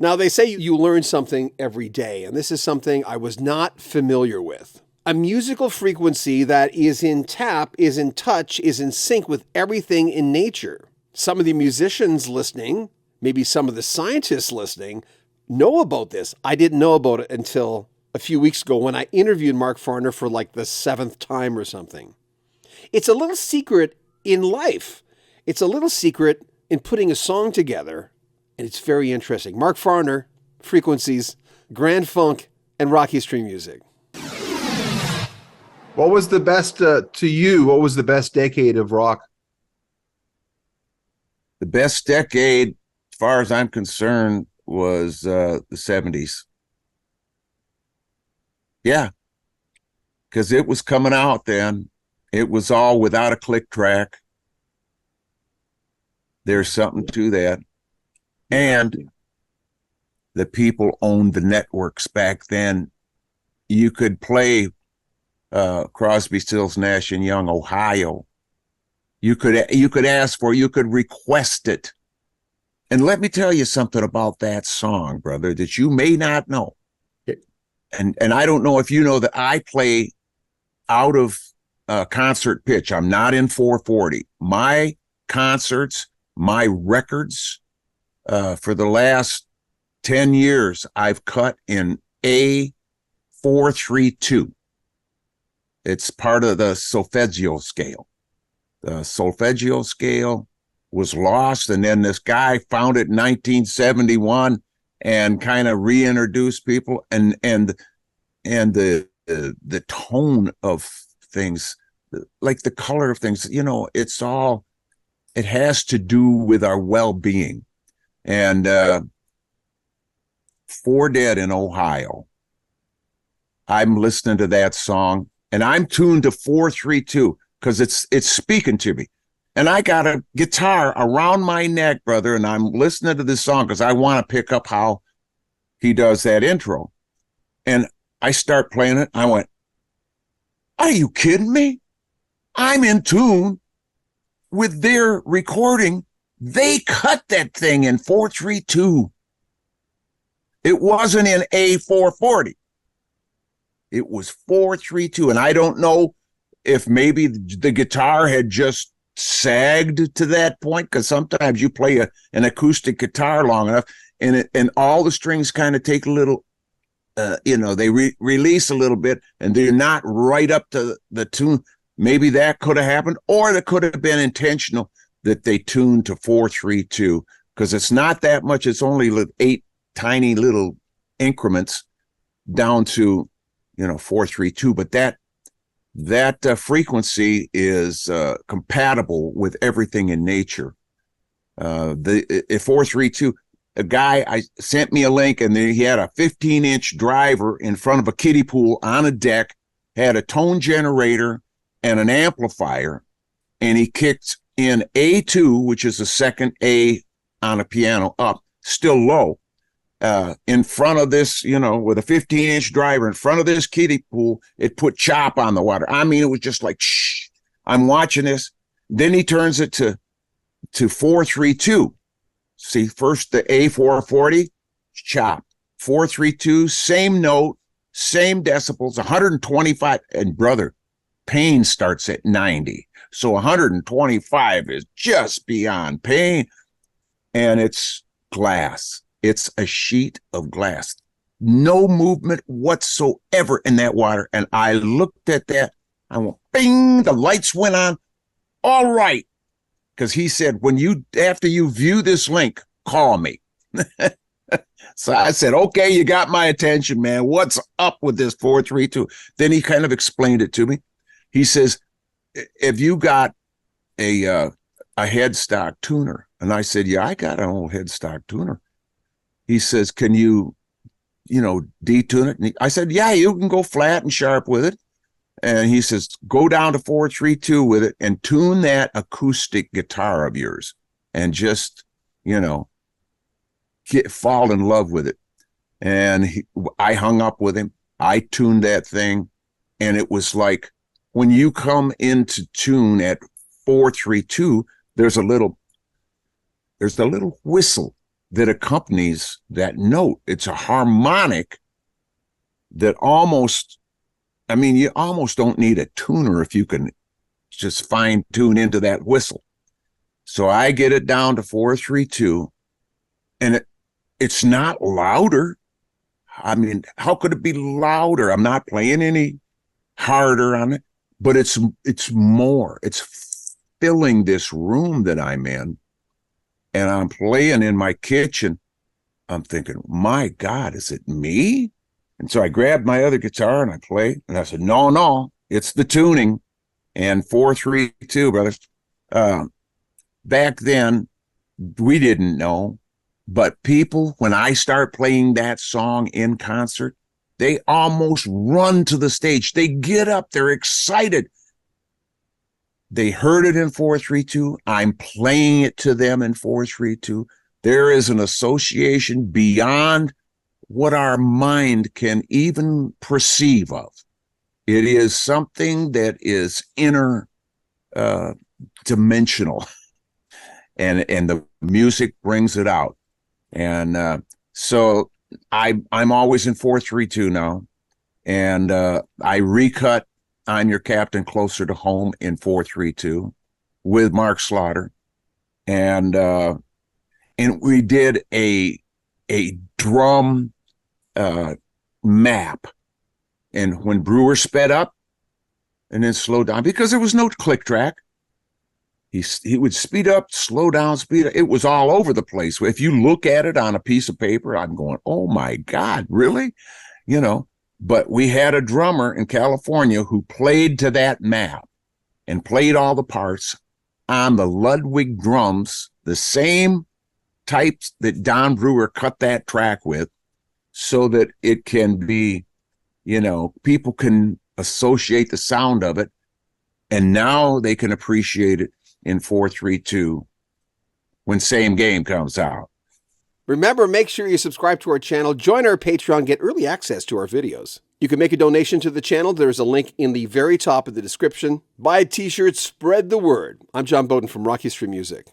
Now, they say you learn something every day, and this is something I was not familiar with. A musical frequency that is in tap, is in touch, is in sync with everything in nature. Some of the musicians listening, maybe some of the scientists listening, know about this. I didn't know about it until a few weeks ago when I interviewed Mark Farner for like the 7th time or something. It's a little secret in life. It's a little secret in putting a song together, and it's very interesting. Mark Farner, Frequencies, Grand Funk, and Rock History Music. What was the best, to you, what was the best decade of rock? The best decade, as far as I'm concerned, was the 70s. Yeah, because it was coming out then. It was all without a click track. There's something to that. And the people owned the networks back then. You could play Crosby, Stills, Nash and Young, Ohio. You could ask for, you could request it. And let me tell you something about that song, brother, that you may not know. And I don't know if you know that I play out of concert pitch. I'm not in 440. My concerts, my records, for the last 10 years, I've cut in A432. It's part of the Solfeggio scale. The Solfeggio scale was lost, and then this guy found it in 1971 and kind of reintroduced people, and the tone of things, like the color of things, you know, it has to do with our well-being. And For Dead in Ohio, I'm listening to that song, and I'm tuned to 432 because it's speaking to me. And I got a guitar around my neck, brother, and I'm listening to this song because I want to pick up how he does that intro. And I start playing it. I went, are you kidding me? I'm in tune with their recording. They cut that thing in 432. It wasn't in A440. It was 432. And I don't know if maybe the guitar had just sagged to that point, because sometimes you play an acoustic guitar long enough and all the strings kind of take a little, they release a little bit and they're not right up to the tune. Maybe that could have happened, or it could have been intentional that they tuned to 432, because it's not that much. It's only 8 tiny little increments down to, 432. But that frequency is compatible with everything in nature. The 432, a guy sent me a link, and he had a 15-inch driver in front of a kiddie pool on a deck, had a tone generator and an amplifier, and he kicked in A2, which is the second A on a piano up, still low, in front of this, with a 15-inch driver in front of this kiddie pool. It put chop on the water. I mean, it was just like, shh. I'm watching this. Then he turns it to 432. See, first the A440, chop. 432, same note, same decibels, 125. And brother, pain starts at 90. So 125 is just beyond pain. And it's glass. It's a sheet of glass. No movement whatsoever in that water. And I looked at that. I went, bing, the lights went on. All right. Because he said, after you view this link, call me. So I said, okay, you got my attention, man. What's up with this 432? Then he kind of explained it to me. He says, have you got a headstock tuner? And I said, yeah, I got an old headstock tuner. He says, can you, detune it? And I said, yeah, you can go flat and sharp with it. And he says, go down to 432 with it and tune that acoustic guitar of yours and just, fall in love with it. And I hung up with him. I tuned that thing. And it was like, when you come into tune at 432, there's a little whistle that accompanies that note. It's a harmonic that almost, I mean, you almost don't need a tuner if you can just fine tune into that whistle. So I get it down to 4-3-2, and it's not louder. I mean, how could it be louder? I'm not playing any harder on it, but it's more. It's filling this room that I'm in, and I'm playing in my kitchen. I'm thinking, my God, is it me? And so I grabbed my other guitar and I play, and I said, no, it's the tuning. And 4-3-2, brothers. Back then, we didn't know, but people, when I start playing that song in concert, they almost run to the stage. They get up, they're excited. They heard it in 4-3-2. I'm playing it to them in 4-3-2. There is an association beyond what our mind can even perceive of. It is something that is inner dimensional, and the music brings it out. And so I'm always in 4-3-2 now, and I recut "I'm Your Captain" closer to home in 4-3-2 with Mark Slaughter, and we did a drum map. And when Brewer sped up and then slowed down, because there was no click track, he would speed up, slow down, speed up. It was all over the place. If you look at it on a piece of paper, I'm going, oh my God, really? You know, but we had a drummer in California who played to that map and played all the parts on the Ludwig drums, the same types that Don Brewer cut that track with, so that it can be, you know, people can associate the sound of it, and now they can appreciate it in 4-3-2 when Same Game comes out. Remember, make sure you subscribe to our channel, join our Patreon, get early access to our videos. You can make a donation to the channel. There's a link in the very top of the description. Buy a t-shirt, spread the word. I'm John Bowden from Rock History Music.